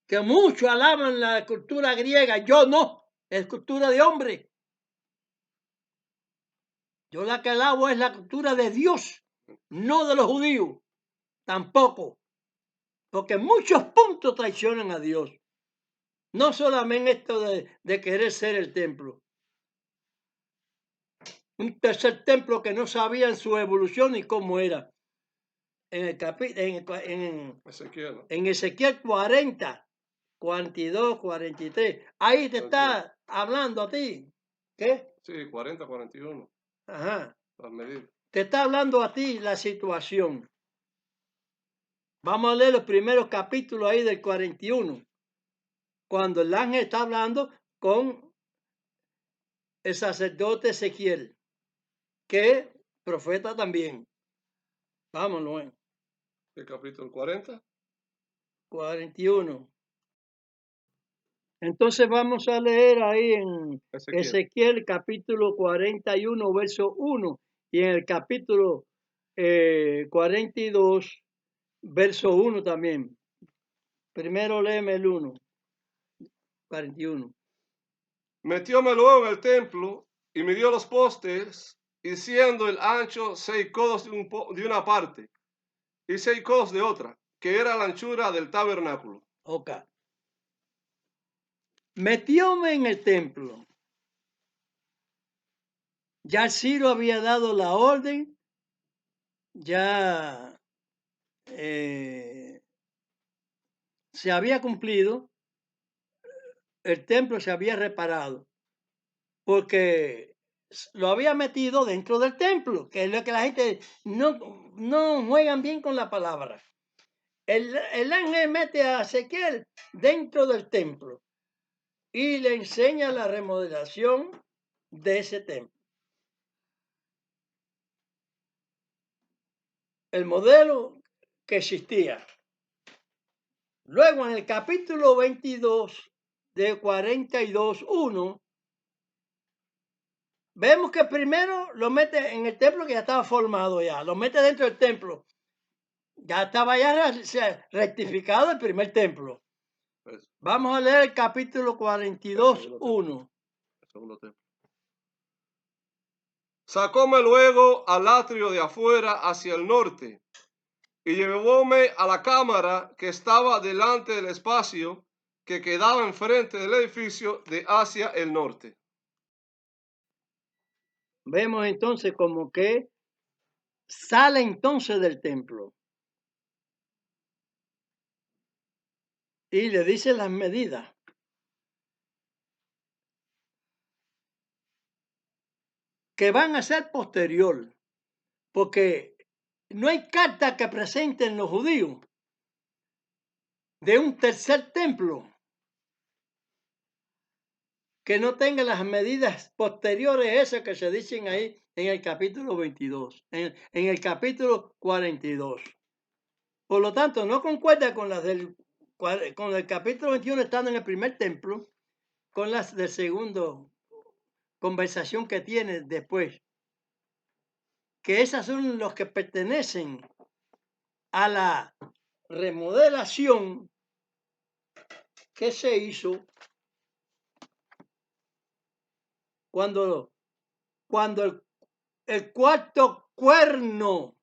Que muchos alaban la cultura griega. Yo no. Es cultura de hombre. Yo la que alabo es la cultura de Dios. No de los judíos. Tampoco. Porque en muchos puntos traicionan a Dios. No solamente esto de querer ser el templo. Un tercer templo que no sabían su evolución ni cómo era. En Ezequiel 40, 42, 43. Ahí te está hablando a ti. ¿Qué? Sí, 40, 41. Ajá. Las medidas. Te está hablando a ti la situación. Vamos a leer los primeros capítulos ahí del 41. Cuando el ángel está hablando con el sacerdote Ezequiel, que es profeta también. Vámonos. ¿El capítulo 40? 41. Entonces vamos a leer ahí en Ezequiel capítulo 41, verso 1, y en el capítulo 42, verso 1 también. Primero léeme el 1, 41. Metióme luego en el templo y midió los postes, y siendo el ancho 6 codos de una parte y 6 codos de otra, que era la anchura del tabernáculo. Ok. Metióme en el templo. Ya Ciro había dado la orden, ya se había cumplido, el templo se había reparado, porque lo había metido dentro del templo, que es lo que la gente no juegan bien con la palabra. El ángel mete a Ezequiel dentro del templo y le enseña la remodelación de ese templo. El modelo que existía. Luego en el capítulo 22 de 42:1 vemos que primero lo mete en el templo que ya estaba formado ya, lo mete dentro del templo. Ya estaba ya rectificado el primer templo. Eso, Vamos a leer el capítulo 42, 1. el segundo templo. Sacóme luego al atrio de afuera hacia el norte y llevóme a la cámara que estaba delante del espacio que quedaba enfrente del edificio de hacia el norte. Vemos entonces como que sale entonces del templo y le dice las medidas. Que van a ser posterior, porque no hay carta que presenten los judíos de un tercer templo que no tenga las medidas posteriores esas que se dicen ahí en el capítulo 22, en el capítulo 42. Por lo tanto, no concuerda con las con el capítulo 21 estando en el primer templo, con las del segundo conversación que tiene después, que esas son los que pertenecen a la remodelación que se hizo cuando el cuarto cuerno,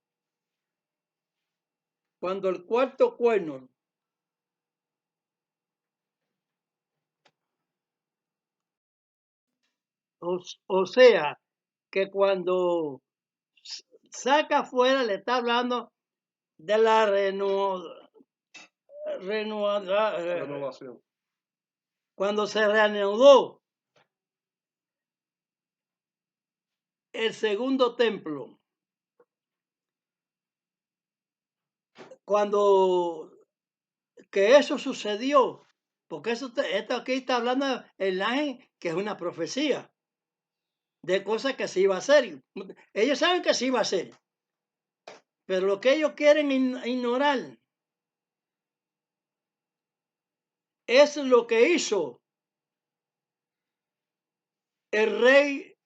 o sea, que cuando saca afuera le está hablando de la Renovación. cuando se reanudó el segundo templo, cuando que eso sucedió, porque esto aquí está hablando el ángel, que es una profecía de cosas que se iba a hacer. Ellos saben que se iba a hacer, pero lo que ellos quieren ignorar es lo que hizo el rey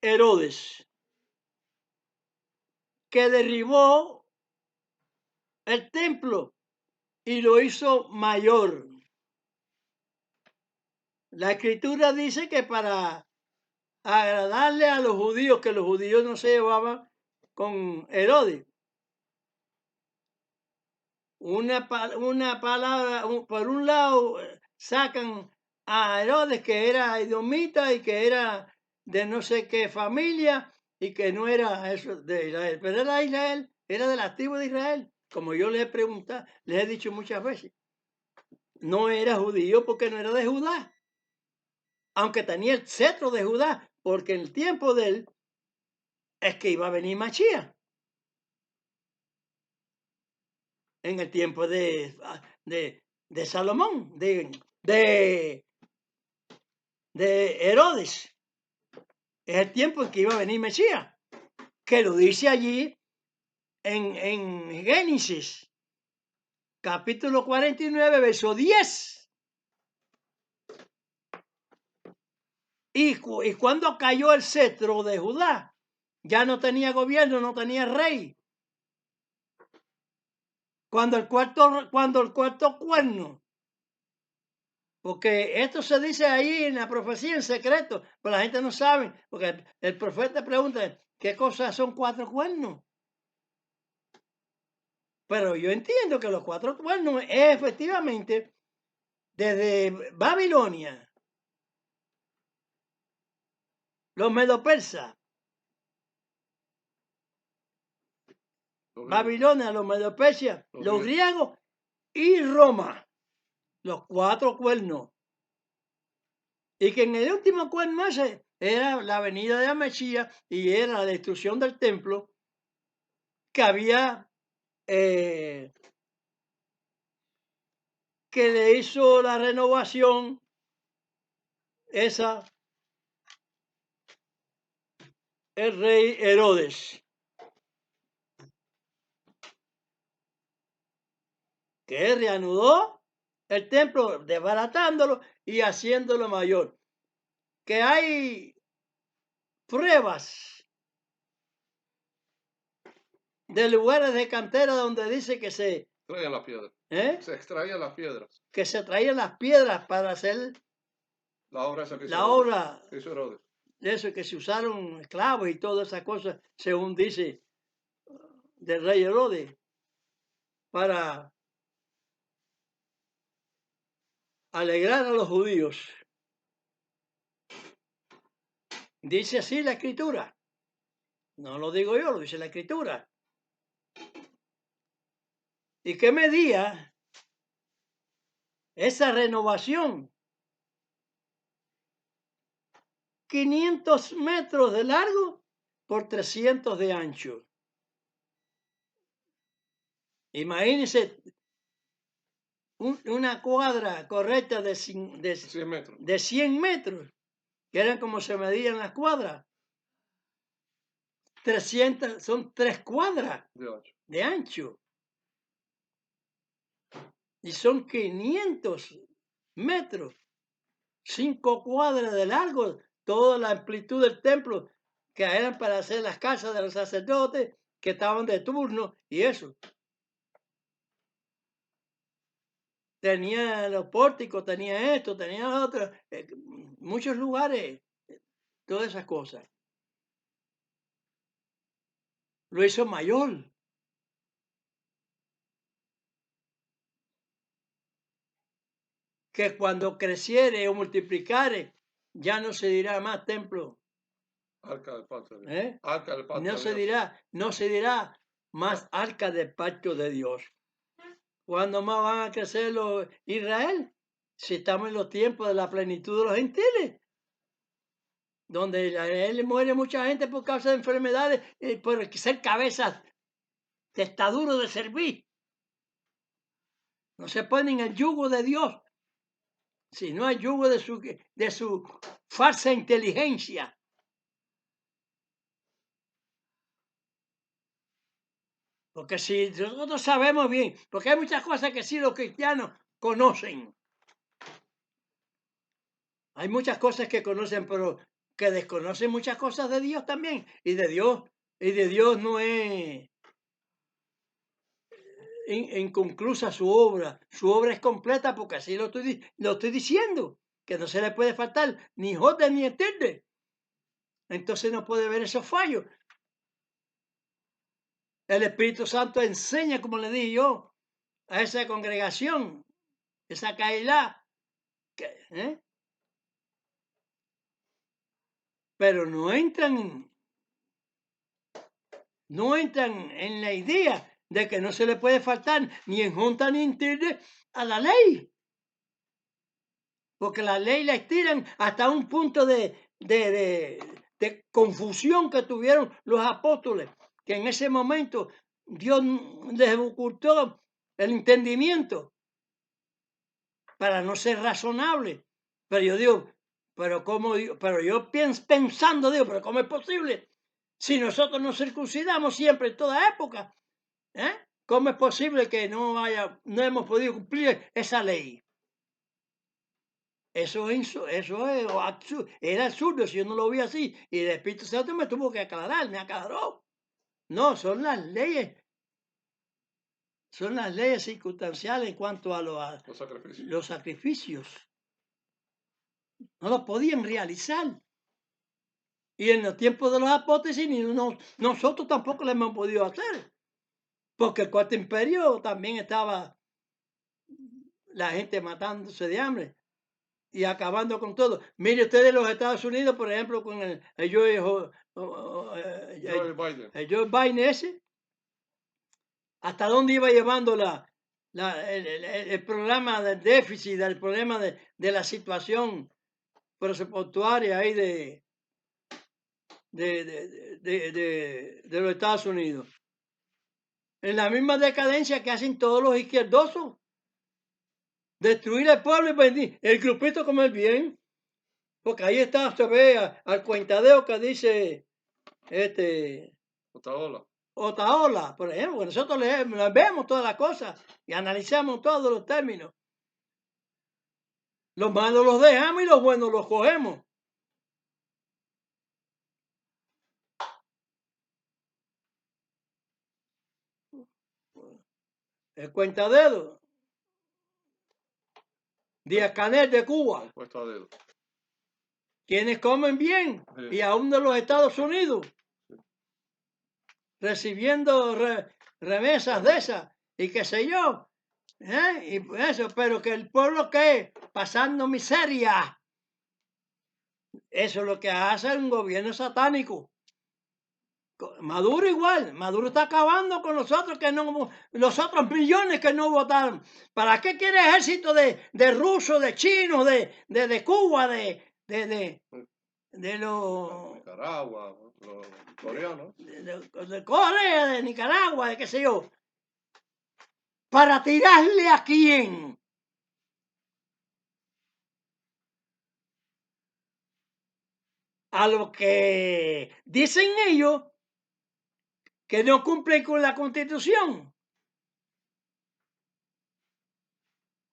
Herodes, que derribó el templo y lo hizo mayor. La escritura dice que para agradarle a los judíos, que los judíos no se llevaban con Herodes. Una palabra, por un lado, sacan a Herodes, que era edomita y que era de no sé qué familia y que no era eso de Israel, pero era Israel, era de la tribu de Israel, como yo les he preguntado, les he dicho muchas veces. No era judío porque no era de Judá, aunque tenía el cetro de Judá, porque en el tiempo de él es que iba a venir Machía. En el tiempo de Salomón, de Herodes. Es el tiempo en que iba a venir Mesías, que lo dice allí en Génesis, capítulo 49, verso 10. Y cuando cayó el cetro de Judá, ya no tenía gobierno, no tenía rey. Cuando el cuarto cuerno, porque esto se dice ahí en la profecía en secreto, pero la gente no sabe, porque el profeta pregunta, ¿qué cosas son 4 cuernos? Pero yo entiendo que los 4 cuernos es efectivamente desde Babilonia, los medopersas, Babilonia, los medopersas, los griegos y Roma, los 4 cuernos. Y que en el último cuerno ese era la venida de Mesías y era la destrucción del templo que había, que le hizo la renovación esa el rey Herodes, que reanudó el templo desbaratándolo y haciéndolo mayor. Que hay pruebas de lugares de cantera donde dice que Traían las piedras. ¿eh? Se extraían las piedras. que se traían las piedras para hacer La obra esa que hizo la Herodes. obra Que hizo Herodes. de eso, que se usaron esclavos y todas esas cosas, según dice del rey Herodes, para alegrar a los judíos. Dice así la escritura. No lo digo yo, lo dice la escritura. ¿Y qué medía esa renovación? 500 metros de largo por 300 de ancho. Imagínense una cuadra correcta de 100 metros. de 100 metros, que eran como se medían las cuadras. 300, son 3 cuadras De 8. de ancho. Y son 500 metros, 5 cuadras de largo, toda la amplitud del templo, que eran para hacer las casas de los sacerdotes que estaban de turno y eso. Tenía los pórticos, tenía esto, tenía lo otro, muchos lugares, todas esas cosas. Lo hizo mayor. Que cuando creciere o multiplicare, ya no se dirá más templo. Arca del pacto de Dios. ¿Eh? Arca del pacto No de se Dios. no se dirá más arca del pacto de Dios. ¿Cuándo más van a crecer los Israel? Si estamos en los tiempos de la plenitud de los gentiles, donde Israel muere mucha gente por causa de enfermedades y por ser cabezas testaduros de servir. No se ponen el yugo de Dios, sino el yugo de su falsa inteligencia. Porque si nosotros sabemos bien, porque hay muchas cosas que sí los cristianos conocen. Hay muchas cosas que conocen, pero que desconocen muchas cosas de Dios también. Y de Dios no es inconclusa su obra. Su obra es completa porque así lo estoy diciendo. Que no se le puede faltar ni jota ni tilde. Entonces no puede haber esos fallos. El Espíritu Santo enseña, como le dije yo, a esa congregación, esa cailá, pero no entran en la idea de que no se le puede faltar ni en junta ni en tilde a la ley. Porque la ley la estiran hasta un punto de confusión que tuvieron los apóstoles, que en ese momento Dios les ocultó el entendimiento para no ser razonable. Pero yo digo, pero yo pensando, digo, pero ¿cómo es posible? Si nosotros nos circuncidamos siempre en toda época, ¿cómo es posible que no hemos podido cumplir esa ley? Eso era absurdo si yo no lo vi así. Y el Espíritu Santo me tuvo que aclarar, me aclaró. No, son las leyes circunstanciales en cuanto a los sacrificios. No los podían realizar. Y en los tiempos de los apóstoles, nosotros tampoco lo hemos podido hacer. Porque el Cuarto Imperio también estaba la gente matándose de hambre y acabando con todo. Mire usted en los Estados Unidos, por ejemplo, con el Joe Biden ese, hasta dónde iba llevando el programa del déficit, el problema de la situación presupuestaria ahí de los Estados Unidos. En la misma decadencia que hacen todos los izquierdosos. Destruir el pueblo y venir el grupito como el bien. Porque ahí está, se ve al cuentadeo que dice Otaola, por ejemplo. Nosotros vemos todas las cosas y analizamos todos los términos. Los malos los dejamos y los buenos los cogemos. el cuentadedo, Díaz-Canel de Cuba, Puesto a dedo. quienes comen bien, Sí. y aún de los Estados Unidos, recibiendo remesas de esas, y qué sé yo, y eso, pero que el pueblo que pasando miseria, eso es lo que hace un gobierno satánico. Maduro igual, Maduro está acabando con nosotros, los otros millones que no votaron. ¿Para qué quiere ejército de rusos, de chinos, de Cuba, de los Nicaragua, los coreanos. de Corea, de Nicaragua, de qué sé yo? ¿Para tirarle a quién? A lo que dicen ellos que no cumplen con la Constitución.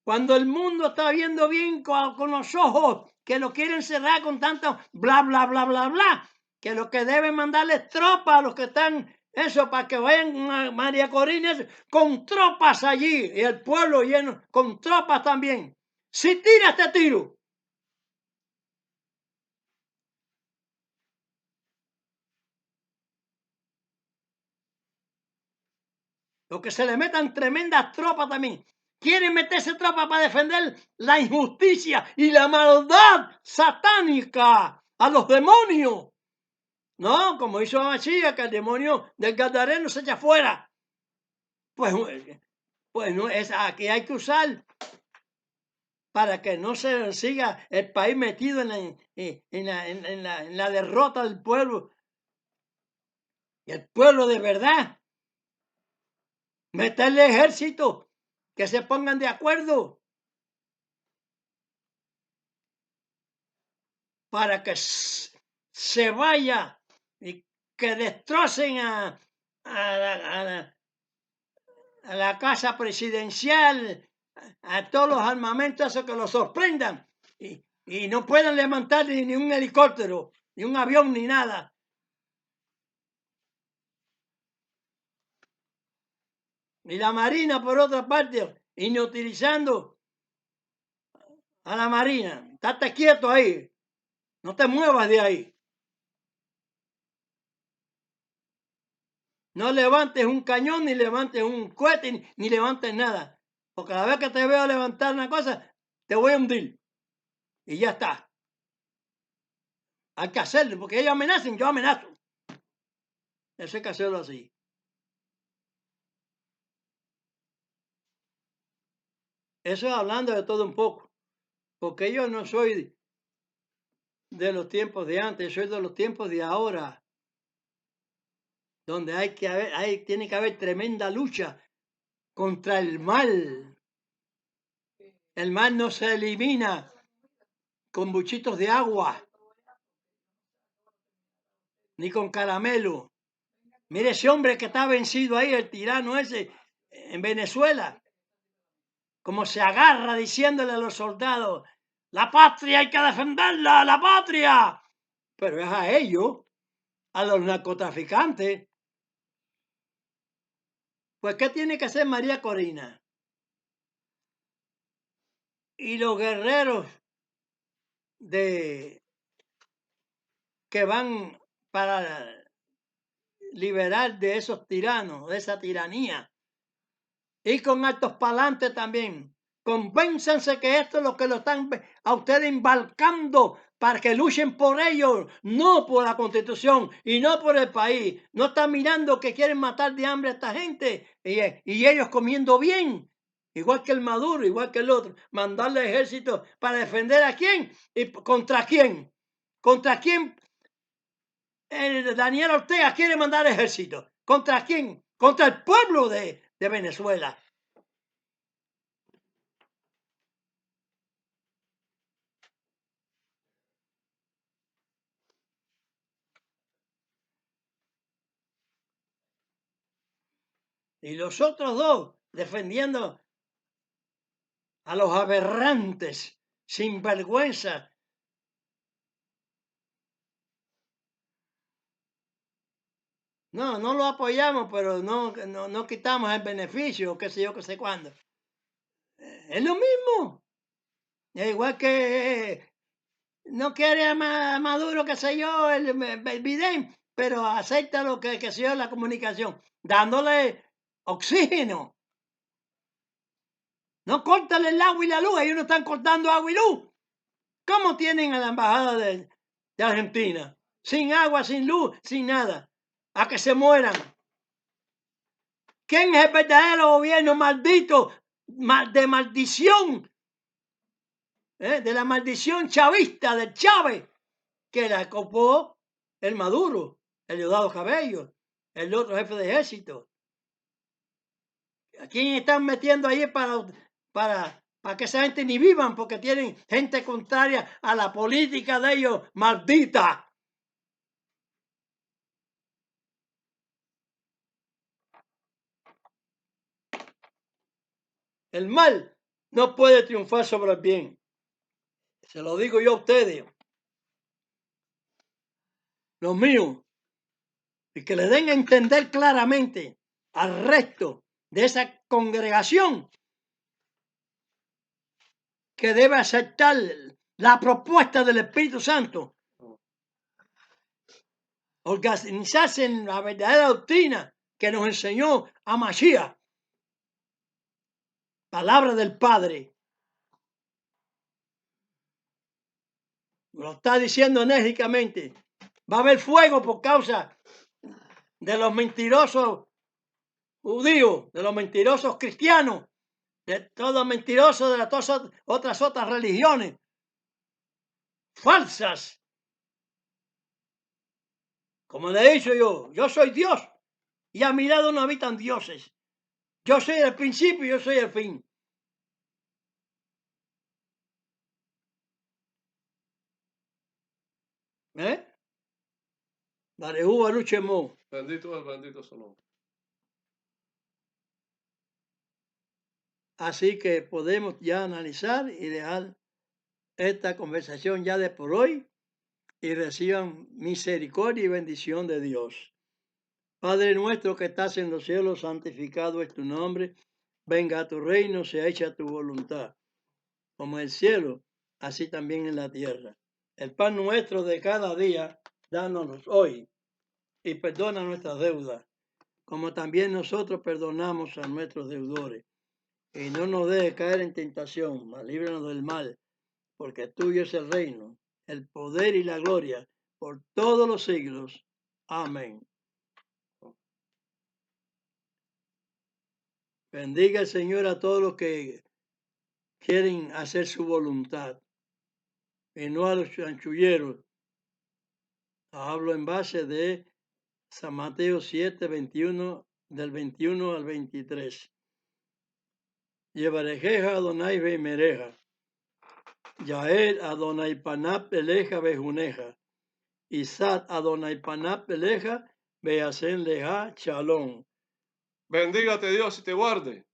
Cuando el mundo está viendo bien con los ojos que lo quieren cerrar con tanto bla, bla, bla, bla, bla, que lo que deben mandarles tropas a los que están, eso, para que vayan a María Corina con tropas allí, y el pueblo lleno, con tropas también. Si tira, te tiro. Lo que se le metan tremendas tropas también. Quieren meterse tropas para defender la injusticia y la maldad satánica a los demonios. No, como hizo Machía, que el demonio del Gadareno se echa fuera. Pues no, aquí hay que usar para que no se siga el país metido en la derrota del pueblo. Y el pueblo de verdad, meterle ejército, que se pongan de acuerdo para que se vaya y que destrocen a la casa presidencial, a todos los armamentos esos que los sorprendan y no puedan levantar ni un helicóptero, ni un avión, ni nada. Y la Marina, por otra parte, inutilizando a la Marina. Estate quieto ahí, no te muevas de ahí. No levantes un cañón, ni levantes un cohete, ni levantes nada. Porque cada vez que te veo levantar una cosa, te voy a hundir. Y ya está. Hay que hacerlo, porque ellos amenazan, yo amenazo. Eso hay que hacerlo así. Eso es hablando de todo un poco. Porque yo no soy de los tiempos de antes, soy de los tiempos de ahora. Donde tiene que haber tremenda lucha contra el mal. El mal no se elimina con buchitos de agua, ni con caramelo. Mire ese hombre que está vencido ahí, el tirano ese, en Venezuela, como se agarra diciéndole a los soldados, la patria hay que defenderla, la patria. Pero es a ellos, a los narcotraficantes. Pues, ¿qué tiene que hacer María Corina? Y los guerreros que van para liberar de esos tiranos, de esa tiranía. Y con altos palantes también. Convénzanse que esto es lo que lo están a ustedes embarcando para que luchen por ellos, no por la Constitución y no por el país. No están mirando que quieren matar de hambre a esta gente y ellos comiendo bien, igual que el Maduro, igual que el otro. Mandarle ejército para defender a quién y contra quién. ¿Contra quién Daniel Ortega quiere mandar ejército? ¿Contra quién? Contra el pueblo de Venezuela. Y los otros dos defendiendo a los aberrantes, sin vergüenza. No, no lo apoyamos, pero no quitamos el beneficio, qué sé yo, qué sé cuándo. Es lo mismo. Es igual que no quiere a Maduro, qué sé yo, el Biden, pero acepta lo que sé yo, la comunicación, dándole oxígeno. No cortan el agua y la luz, ellos no están cortando agua y luz. ¿Cómo tienen a la embajada de Argentina? Sin agua, sin luz, sin nada. A que se mueran. ¿Quién es el verdadero gobierno maldito, de maldición? De la maldición chavista de Chávez, que la copó el Maduro, el Diosdado Cabello, el otro jefe de ejército. ¿A quién están metiendo ahí para que esa gente ni vivan? Porque tienen gente contraria a la política de ellos, maldita. El mal no puede triunfar sobre el bien. Se lo digo yo a ustedes, los míos, y que le den a entender claramente al resto de esa congregación que debe aceptar la propuesta del Espíritu Santo, organizarse en la verdadera doctrina que nos enseñó a Mashiach, palabra del Padre. Lo está diciendo enérgicamente. Va a haber fuego por causa de los mentirosos judíos, de los mentirosos cristianos, de todos los mentirosos de las otras religiones falsas. Como le he dicho yo soy Dios y a mi lado no habitan dioses. Yo soy el principio y yo soy el fin. Barejú Baruchemo. Bendito su nombre. Así que podemos ya analizar y dejar esta conversación ya de por hoy y reciban misericordia y bendición de Dios. Padre nuestro que estás en los cielos, santificado es tu nombre. Venga a tu reino, sea hecha tu voluntad, como en el cielo, así también en la tierra. El pan nuestro de cada día, dános hoy y perdona nuestras deudas, como también nosotros perdonamos a nuestros deudores. Y no nos dejes caer en tentación, mas líbranos del mal, porque tuyo es el reino, el poder y la gloria por todos los siglos. Amén. Bendiga el Señor a todos los que quieren hacer su voluntad y no a los chanchulleros. Hablo en base de San Mateo 7, 21, del 21 al 23. Yevarejeja Adonai Bemereja, Yael Adonai Panap Eleja Bejuneja, Isat Adonai Panap Eleja Beasen Leja Shalom. Bendígate Dios y te guarde.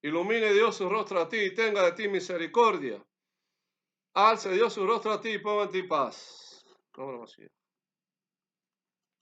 Ilumine Dios su rostro a ti y tenga de ti misericordia. Alce Dios su rostro a ti y ponga en ti paz.